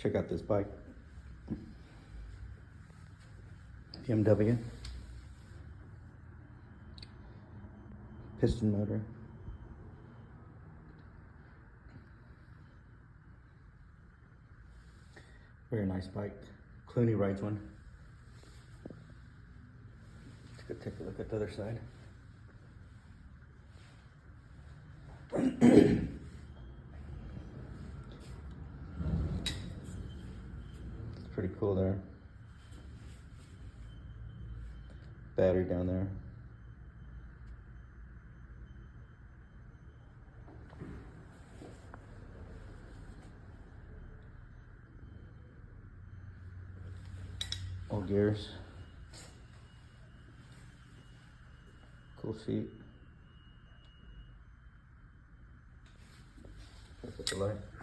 Check out this bike. BMW. Piston motor. Very nice bike. Clooney rides one. Let's go take a look at the other side. It's pretty cool there. Battery down there. All gears. Cool seat. Look at the light.